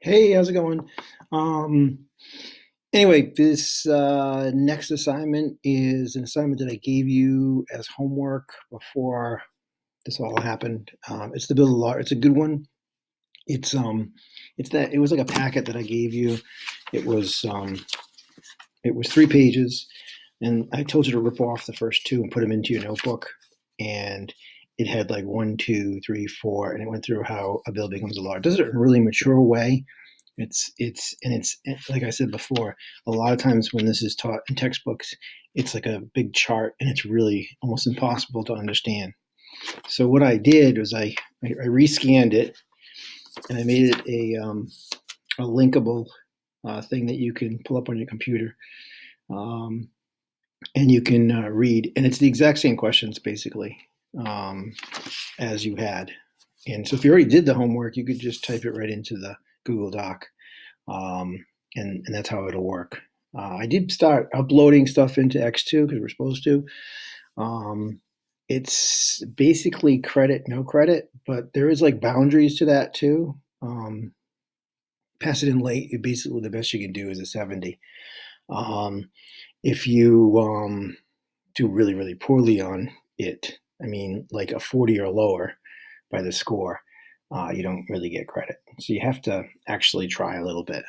Hey, how's it going? Um, anyway, this next assignment is an assignment that I gave you as homework before this all happened. It's the Build a Law. It's a good one. It's it's that it was like a packet that I gave you. It was um, it was 3 pages, and I told you to rip off the first two and put them into your notebook. And it had like one, two, three, four, and it went through how a bill becomes a law. It does it in a really mature way. It's like I said before, a lot of times when this is taught in textbooks, it's like a big chart and it's really almost impossible to understand. So what I did was I rescanned it and I made it a linkable thing that you can pull up on your computer, um, and you can read. And it's the exact same questions basically, um, as you had. And so if you already did the homework, you could just type it right into the Google Doc, um, and that's how it'll work. I did start uploading stuff into X2 because we're supposed to. Um, it's basically credit, no credit, but there is like boundaries to that too. Pass it in late, basically the best you can do is a 70. Um, if you do really, really poorly on it, I mean, like a 40 or lower by the score, you don't really get credit. So you have to actually try a little bit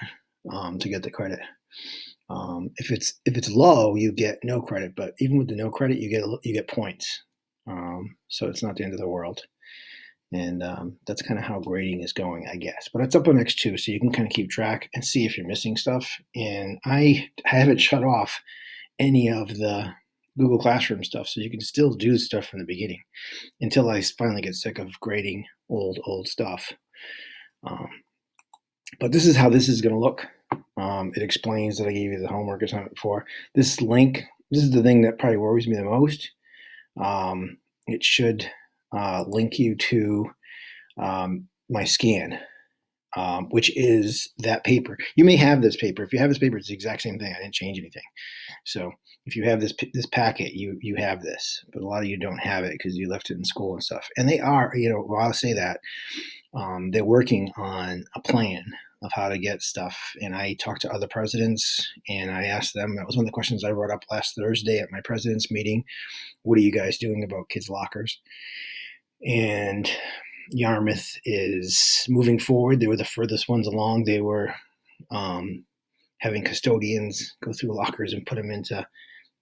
to get the credit. If it's low, you get no credit, but even with the no credit, you get points. So it's not the end of the world, and that's kind of how grading is going, I guess. But it's up on X2, so you can kind of keep track and see if you're missing stuff. And I haven't shut off any of the Google Classroom stuff, so you can still do stuff from the beginning until I finally get sick of grading old stuff. Um, but this is how this is going to look. It explains that I gave you the homework assignment before. This link, this is the thing that probably worries me the most. It should link you to my scan, which is that paper. You may have this paper. If you have this paper, it's the exact same thing. I didn't change anything. So if you have this packet, you have this, but a lot of you don't have it because you left it in school and stuff. And they are, while I say that, they're working on a plan of how to get stuff. And I talked to other presidents and I asked them, that was one of the questions I brought up last Thursday at my president's meeting. What are you guys doing about kids' lockers? And Yarmouth is moving forward. They were the furthest ones along. They were having custodians go through lockers and put them into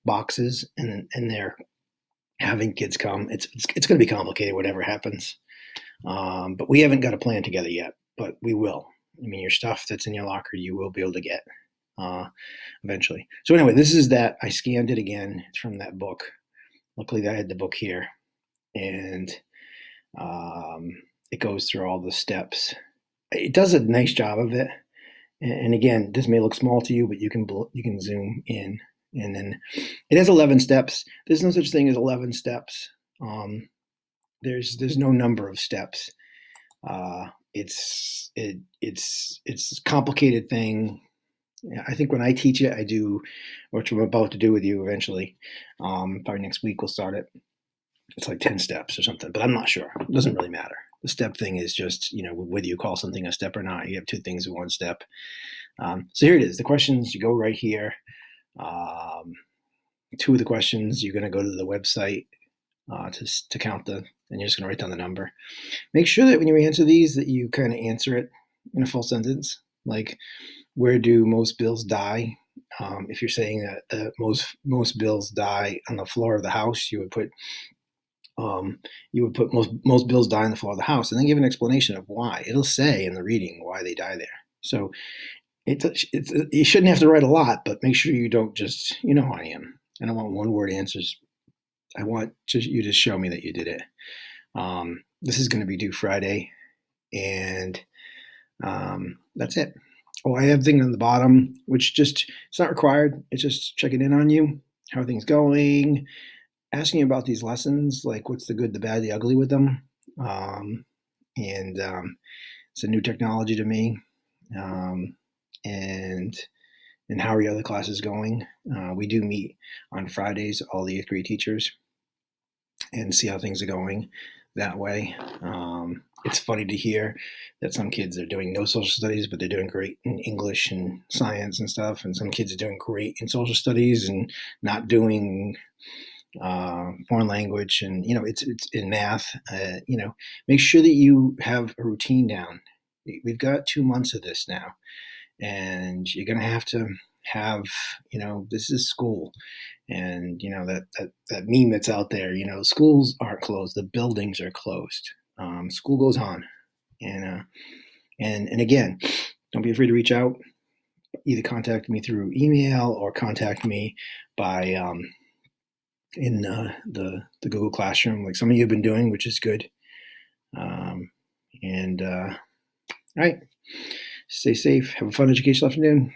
boxes, and they're having kids come. It's going to be complicated, whatever happens. But we haven't got a plan together yet, but we will. I mean, your stuff that's in your locker, you will be able to get uh, eventually. So anyway, this is that. I scanned it again. It's from that book. Luckily, I had the book here, and um, it goes through all the steps. It does a nice job of it. And again, this may look small to you, but you can zoom in, and then it has 11 steps. There's no such thing as 11 steps. There's no number of steps. It's a complicated thing. I think when I teach it, I do, which I'm about to do with you eventually. Probably next week we'll start it. It's like 10 steps or something, but I'm not sure. It doesn't really matter. The step thing is just, whether you call something a step or not, you have two things in one step. So here it is. The questions, you go right here. Two of the questions, you're going to go to the website to count and you're just going to write down the number. Make sure that when you answer these, that you kind of answer it in a full sentence. Like, where do most bills die? If you're saying that most bills die on the floor of the house, you would put most bills die on the floor of the house, and then give an explanation of why. It'll say in the reading why they die there. So you shouldn't have to write a lot, but make sure you don't just, how I am. I don't want one word answers. I want you to show me that you did it. This is going to be due Friday, and that's it. Oh, I have a thing on the bottom, which it's not required. It's just checking in on you, how are things going, asking you about these lessons, like what's the good, the bad, the ugly with them. And it's a new technology to me. And how are your other classes going? We do meet on Fridays, all the 8th grade teachers, and see how things are going that way. it's funny to hear that some kids are doing no social studies, but they're doing great in English and science and stuff, and some kids are doing great in social studies and not doing foreign language, and it's in math. Make sure that you have a routine down. We've got 2 months of this now, and you're going to have this is school, and that meme that's out there. Schools aren't closed; the buildings are closed. School goes on, and again, don't be afraid to reach out. Either contact me through email or contact me by in the Google Classroom, like some of you have been doing, which is good. And all right, stay safe. Have a fun educational afternoon.